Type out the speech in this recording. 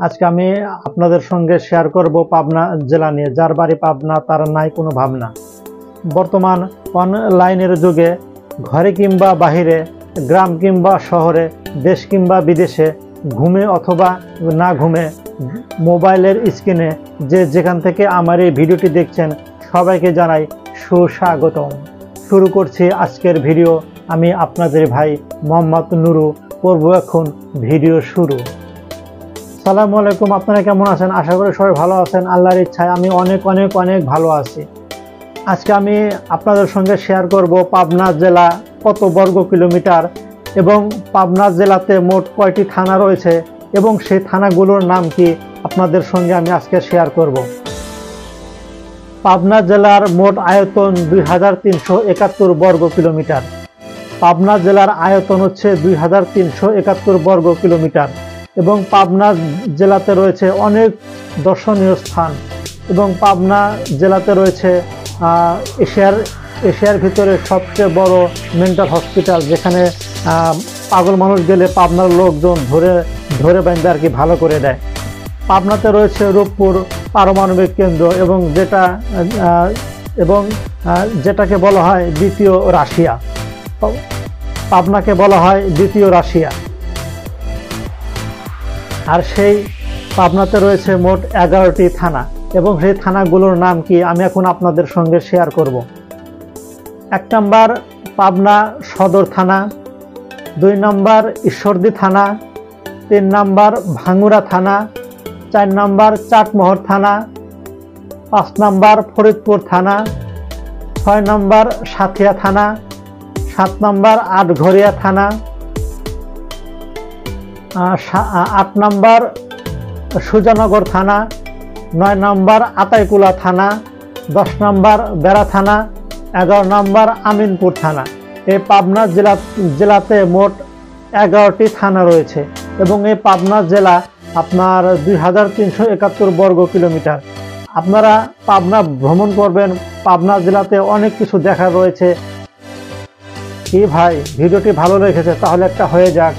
আজকে আমি আপনাদের সঙ্গে শেয়ার করব পাবনা জেলা নিয়ে। যার বাড়ি পাবনা তার নাই কোনো ভাবনা। বর্তমান অনলাইনের যুগে ঘরে কিংবা বাহিরে, গ্রাম কিংবা শহরে, দেশ কিংবা বিদেশে, ঘুমে অথবা না ঘুমে, মোবাইলের স্ক্রিনে যে যেখান থেকে আমার এই ভিডিওটি দেখছেন সবাইকে জানাই সুস্বাগতম। শুরু করছি আজকের ভিডিও। আমি আপনাদের ভাই মোহাম্মদ নুরু, করব এখন ভিডিও শুরু। আসসালামু আলাইকুম, আপনারা কেমন আছেন? আশা করি সবাই ভালো আছেন। আল্লাহর ইচ্ছায় আমি অনেক অনেক অনেক ভালো আছি। আজকে আমি আপনাদের সঙ্গে শেয়ার করব পাবনা জেলা কত বর্গ কিলোমিটার এবং পাবনা জেলাতে মোট কয়টি থানা রয়েছে এবং সেই থানাগুলোর নাম কি আপনাদের সঙ্গে আমি আজকে শেয়ার করব। পাবনা জেলার মোট আয়তন 2371 বর্গ কিলোমিটার। পাবনা জেলার আয়তন হচ্ছে 2371 বর্গ কিলোমিটার এবং পাবনা জেলাতে রয়েছে অনেক দর্শনীয় স্থান এবং পাবনা জেলাতে রয়েছে এশিয়ার ভিতরে সবচেয়ে বড় মেন্টাল হসপিটাল, যেখানে পাগল মানুষ গেলে পাবনার লোকজন ধরে বাইন্ধে আর কি ভালো করে দেয়। পাবনাতে রয়েছে রূপপুর পারমাণবিক কেন্দ্র এবং যেটাকে বলা হয় দ্বিতীয় রাশিয়া। পাবনাকে বলা হয় দ্বিতীয় রাশিয়া। আর সেই পাবনাতে রয়েছে মোট 11টি থানা এবং সেই থানাগুলোর নাম কি আমি এখন আপনাদের সঙ্গে শেয়ার করব। 1 নম্বর পাবনা সদর থানা, 2 নম্বর ঈশ্বরদী থানা, 3 নম্বর ভাঙ্গুরা থানা, 4 নম্বর চাটমোহর থানা, 5 নম্বর ফরিদপুর থানা, 6 নম্বর সাথিয়া থানা, 7 নম্বর আটঘরিয়া থানা, 8 নম্বর সুজানগর থানা, 9 নম্বর আতাইকুলা থানা, 10 নম্বর বেড়া থানা, 11 নম্বর আমিনপুর থানা। এই পাবনা জেলাতে মোট 11টি থানা রয়েছে এবং এই পাবনা জেলা আপনার 2371 বর্গ কিলোমিটার। আপনারা পাবনা ভ্রমণ করবেন, পাবনা জেলাতে অনেক কিছু দেখার রয়েছে। কি ভাই, ভিডিওটি ভালো লেগেছে তাহলে একটা হয়ে যাক